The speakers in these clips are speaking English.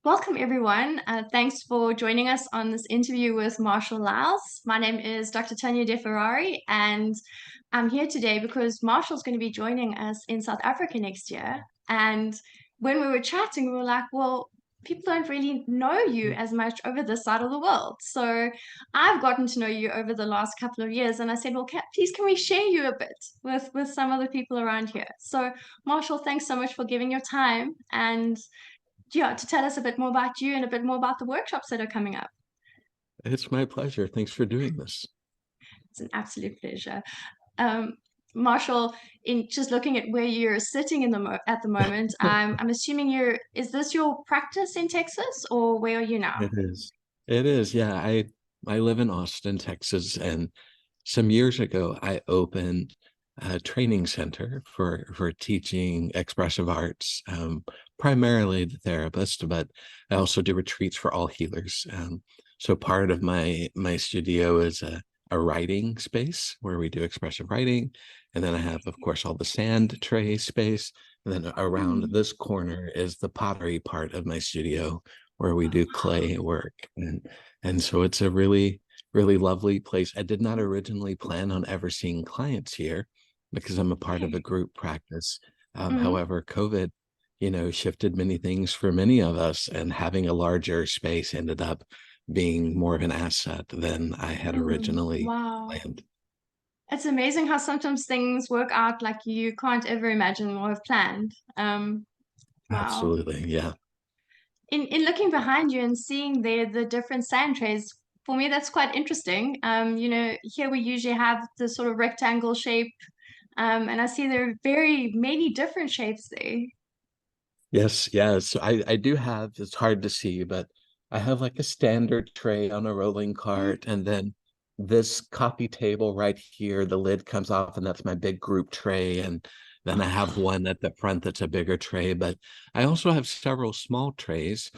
Welcome, everyone. Thanks for joining us on this interview with Marshall Lyles. My name is Dr. Tanya DeFerrari, and I'm here today because Marshall's going to be joining us in South Africa next year. And when we were chatting, we were like, well, people don't really know you as much over this side of the world. So I've gotten to know you over the last couple of years, and I said, well, please, can we share you a bit with some other people around here? So, Marshall, thanks so much for giving your time and to tell us a bit more about you and a bit more about the workshops that are coming up. It's my pleasure. Thanks for doing this. It's an absolute pleasure. Um, Marshall, in just looking at where you're sitting at the moment, I'm assuming is this your practice in Texas or where are you now? It is. It is. Yeah. I live in Austin, Texas, and some years ago I opened a training center for teaching expressive arts, primarily the therapist, but I also do retreats for all healers. So part of my studio is a writing space where we do expressive writing, and then I have, of course, all the sand tray space, and then around Mm. this corner is the pottery part of my studio where we do clay work, and so it's a really lovely place. I did not originally plan on ever seeing clients here because I'm a part of a Okay. group practice. Mm. However, COVID, shifted many things for many of us, and having a larger space ended up being more of an asset than I had Mm. originally Wow. planned. It's amazing how sometimes things work out like you can't ever imagine or have planned. Wow. Absolutely. Yeah. In looking behind you and seeing there the different sand trays, for me that's quite interesting. Here we usually have the sort of rectangle shape, and I see there are very many different shapes there. Yes. Yes. I do have, it's hard to see, but I have like a standard tray on a rolling Mm. cart, and then this coffee table right here, the lid comes off, and that's my big group tray. And then I have one at the front that's a bigger tray, but I also have several small trays.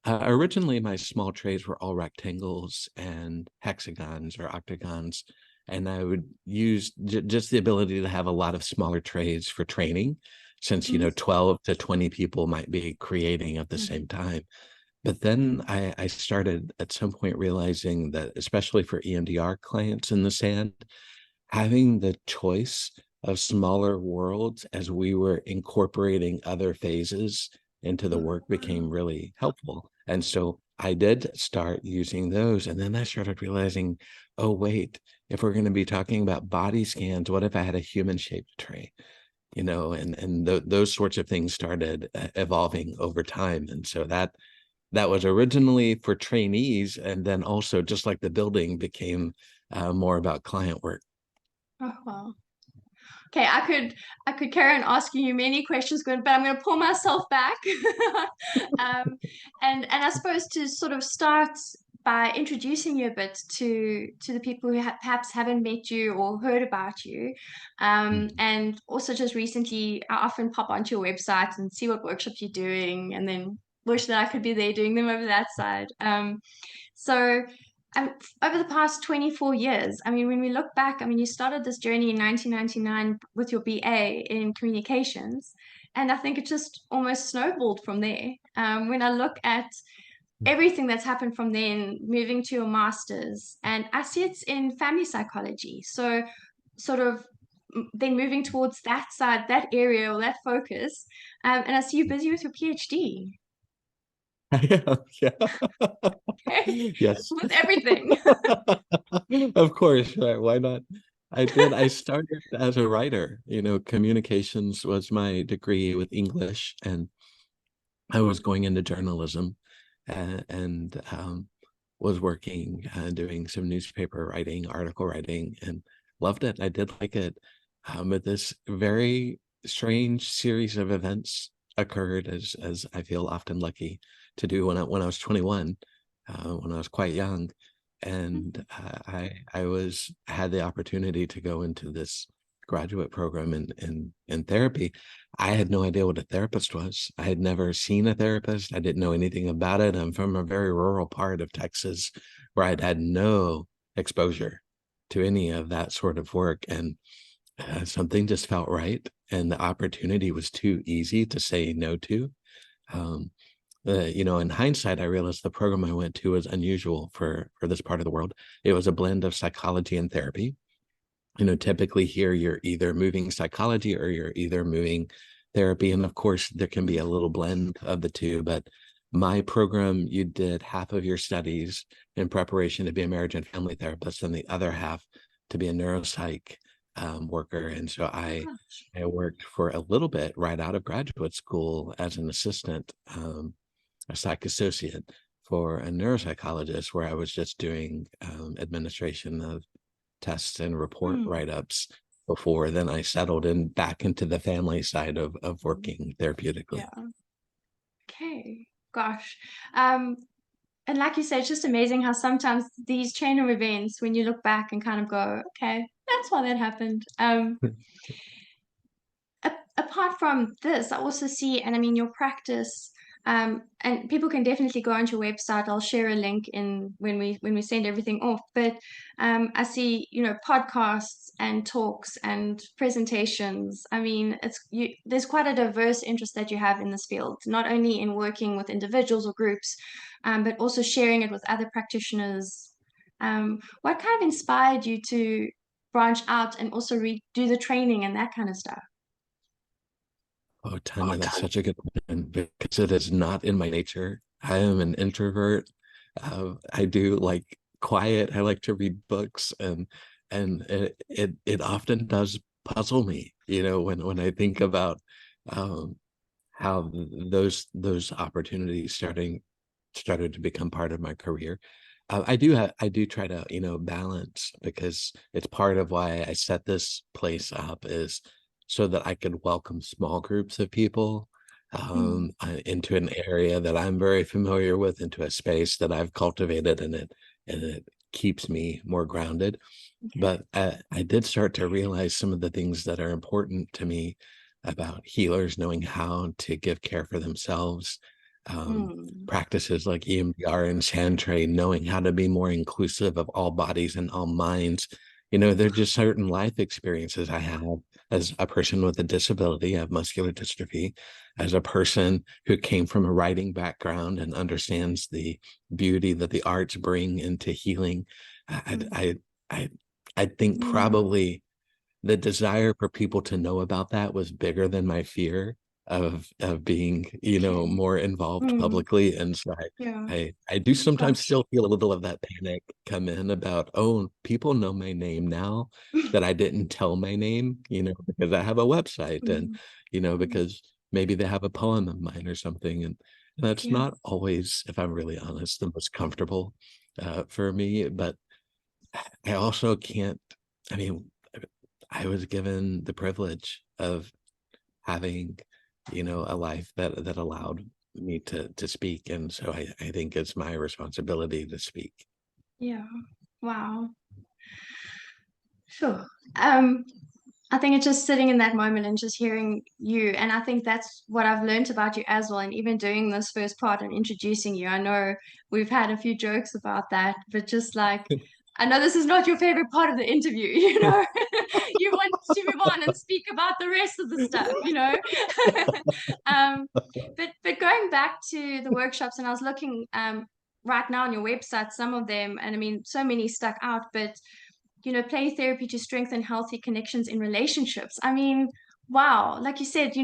Originally, my small trays were all rectangles and hexagons or octagons, and I would use just the ability to have a lot of smaller trays for training, since, Mm. 12 to 20 people might be creating at the Mm. same time. But then I started at some point realizing that, especially for EMDR clients in the sand, having the choice of smaller worlds as we were incorporating other phases into the work became really helpful. And so I did start using those. And then I started realizing, oh, wait, if we're going to be talking about body scans, what if I had a human shaped tray? Those sorts of things started evolving over time. And so that was originally for trainees. And then also, just like the building, became more about client work. Oh, wow. Okay, I could carry on asking you many questions, but I'm going to pull myself back. um, and I suppose to sort of start by introducing you a bit to the people who perhaps haven't met you or heard about you, and also just recently, I often pop onto your website and see what workshops you're doing, and then wish that I could be there doing them over that side. So um, over the past 24 years, I mean, when we look back, I mean, you started this journey in 1999 with your BA in communications, and I think it just almost snowballed from there. When I look at everything that's happened from then, moving to your master's, and I see it's in family psychology. So, sort of then moving towards that side, that area, or that focus, and I see you busy with your PhD. Yeah, yeah. Yes. With everything. Of course, right? Why not? I started as a writer. Communications was my degree with English, and I was going into journalism, and was working, doing some newspaper writing, article writing, and loved it. I did like it. But this very strange series of events occurred, as I feel often lucky to do when I was 21, when I was quite young, and I had the opportunity to go into this graduate program in therapy. I had no idea what a therapist was. I had never seen a therapist. I didn't know anything about it. I'm from a very rural part of Texas where I'd had no exposure to any of that sort of work. And something just felt right. And the opportunity was too easy to say no to. Um, in hindsight, I realized the program I went to was unusual for this part of the world. It was a blend of psychology and therapy. Typically here you're either moving psychology or you're either moving therapy. And of course, there can be a little blend of the two. But my program, you did half of your studies in preparation to be a marriage and family therapist, and the other half to be a neuropsych worker. And so I worked for a little bit right out of graduate school as an assistant, a psych associate for a neuropsychologist, where I was just doing administration of tests and report write-ups before then I settled in back into the family side of working therapeutically. Yeah. Okay. Gosh. And like you said, it's just amazing how sometimes these chain of events, when you look back and kind of go, okay, that's why that happened. Apart from this, I also see, and I mean, your practice, and people can definitely go onto your website. I'll share a link in when we send everything off. But I see, podcasts and talks and presentations. I mean, there's quite a diverse interest that you have in this field, not only in working with individuals or groups, but also sharing it with other practitioners. What kind of inspired you to branch out and also do the training and that kind of stuff? Oh, Tanya, that's such a good question, because it is not in my nature. I am an introvert. I do like quiet. I like to read books, and it often does puzzle me, when I think about how those opportunities started to become part of my career. I do try to balance, because it's part of why I set this place up, is so that I could welcome small groups of people into an area that I'm very familiar with, into a space that I've cultivated, and it keeps me more grounded. But I did start to realize some of the things that are important to me about healers knowing how to give care for themselves. Practices like EMDR and Sandtray, knowing how to be more inclusive of all bodies and all minds. There are just certain life experiences I have as a person with a disability. I have muscular dystrophy. As a person who came from a writing background and understands the beauty that the arts bring into healing, I think probably the desire for people to know about that was bigger than my fear of being more involved publicly. And so Yeah. I do sometimes Gosh. still feel a little of that panic come in about, oh, people know my name now that I didn't tell my name, because I have a website, and because maybe they have a poem of mine or something, and that's Yeah. not always, if I'm really honest, the most comfortable for me. But I also can't, I mean, I was given the privilege of having, a life that allowed me to speak. And so I think it's my responsibility to speak. Yeah. Wow. Sure. I think it's just sitting in that moment and just hearing you. And I think that's what I've learned about you as well. And even doing this first part and introducing you, I know we've had a few jokes about that, but just like, I know this is not your favorite part of the interview, you want to move on and speak about the rest of the stuff. But going back to the workshops, and I was looking right now on your website, some of them, and I mean, so many stuck out, but play therapy to strengthen healthy connections in relationships. I mean, wow, like you said,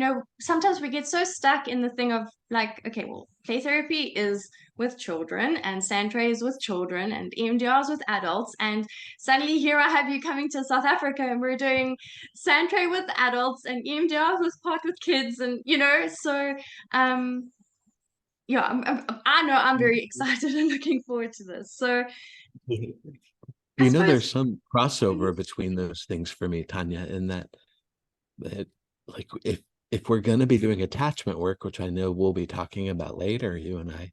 sometimes we get so stuck in the thing of like, okay, well, play therapy is with children, and Sandtray is with children, and EMDR is with adults. And suddenly here I have you coming to South Africa, and we're doing Sandtray with adults and EMDR with part with kids, and so yeah, I know I'm very excited and looking forward to this. So I suppose. There's some crossover between those things for me, Tanya, in that like if we're going to be doing attachment work, which I know we'll be talking about later, you and I,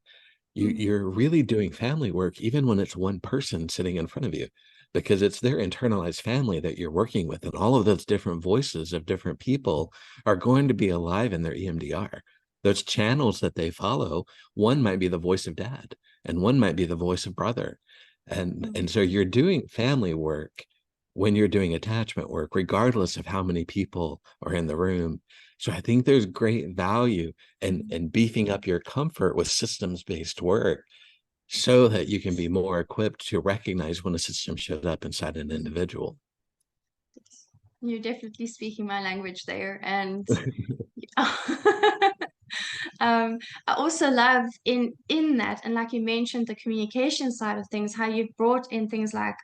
you're really doing family work, even when it's one person sitting in front of you, because it's their internalized family that you're working with. And all of those different voices of different people are going to be alive in their EMDR. Those channels that they follow, one might be the voice of dad, and one might be the voice of brother. And so you're doing family work, when you're doing attachment work, regardless of how many people are in the room. So I think there's great value in beefing up your comfort with systems-based work so that you can be more equipped to recognize when a system shows up inside an individual. You're definitely speaking my language there. And I also love in that, and like you mentioned, the communication side of things, how you've brought in things like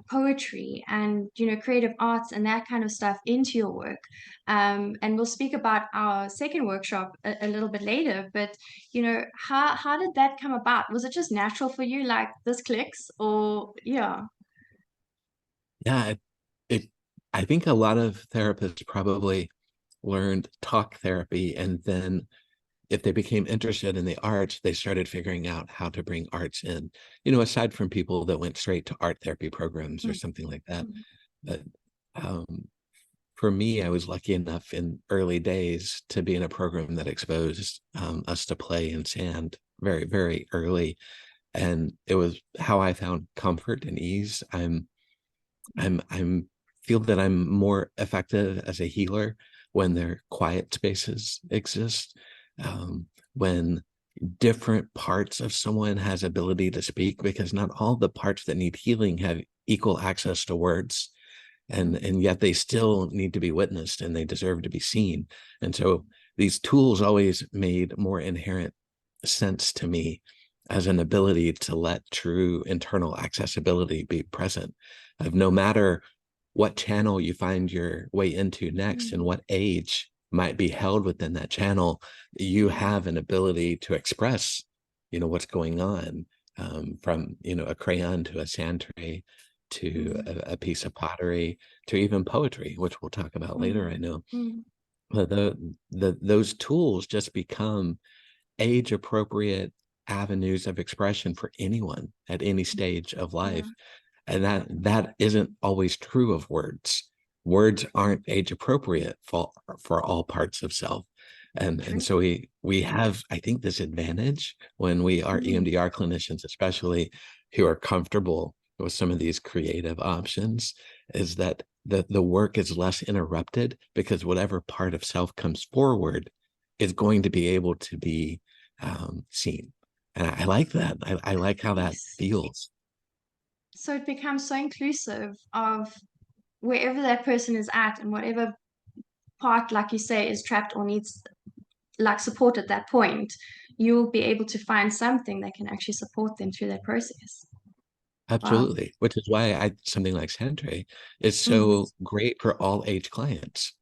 poetry and creative arts and that kind of stuff into your work. And we'll speak about our second workshop a little bit later. But how did that come about? Was it just natural for you, like this clicks, or yeah? Yeah, it I think a lot of therapists probably learned talk therapy, and then if they became interested in the arts, they started figuring out how to bring arts in, aside from people that went straight to art therapy programs or something like that. But um, for me, I was lucky enough in early days to be in a program that exposed us to play and sand very, very early. And it was how I found comfort and ease. I'm feel that I'm more effective as a healer when their quiet spaces exist, when different parts of someone has ability to speak, because not all the parts that need healing have equal access to words, and yet they still need to be witnessed and they deserve to be seen. And so these tools always made more inherent sense to me as an ability to let true internal accessibility be present, of no matter what channel you find your way into next and what age might be held within that channel, you have an ability to express what's going on, from a crayon to a sand tray to a piece of pottery to even poetry, which we'll talk about later, I know. But those tools just become age appropriate avenues of expression for anyone at any stage of life. And that isn't always true of words. Words aren't age appropriate for all parts of self. And so we have, I think, this advantage when we are EMDR clinicians, especially, who are comfortable with some of these creative options, is that the work is less interrupted, because whatever part of self comes forward is going to be able to be seen. And I like that. I like how that feels. So it becomes so inclusive of wherever that person is at, and whatever part, like you say, is trapped or needs like support at that point, you'll be able to find something that can actually support them through that process. Wow. Absolutely. Which is why something like Sandtray is so great for all age clients.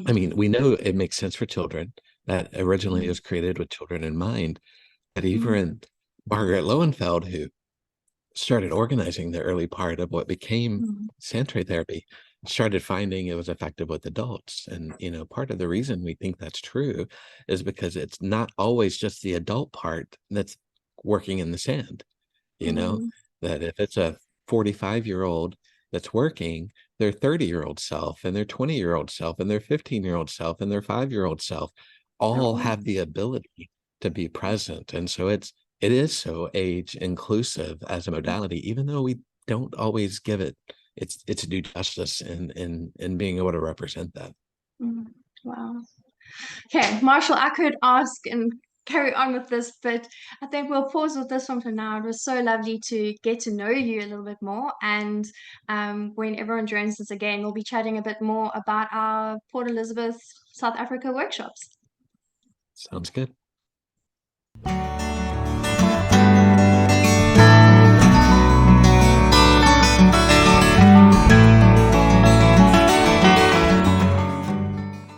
I mean, we know it makes sense for children, that originally it was created with children in mind. But even Margaret Lowenfeld, who started organizing the early part of what became Sandtray therapy, started finding it was effective with adults. And, part of the reason we think that's true is because it's not always just the adult part that's working in the sand, that if it's a 45-year-old that's working, their 30-year-old self and their 20-year-old self and their 15-year-old self and their 5-year-old self all have the ability to be present. And so it is so age inclusive as a modality, even though we don't always give it its due justice in being able to represent that. Wow. Okay, Marshall, I could ask and carry on with this, but I think we'll pause with this one for now. It was so lovely to get to know you a little bit more. And when everyone joins us again, we'll be chatting a bit more about our Port Elizabeth, South Africa workshops. Sounds good.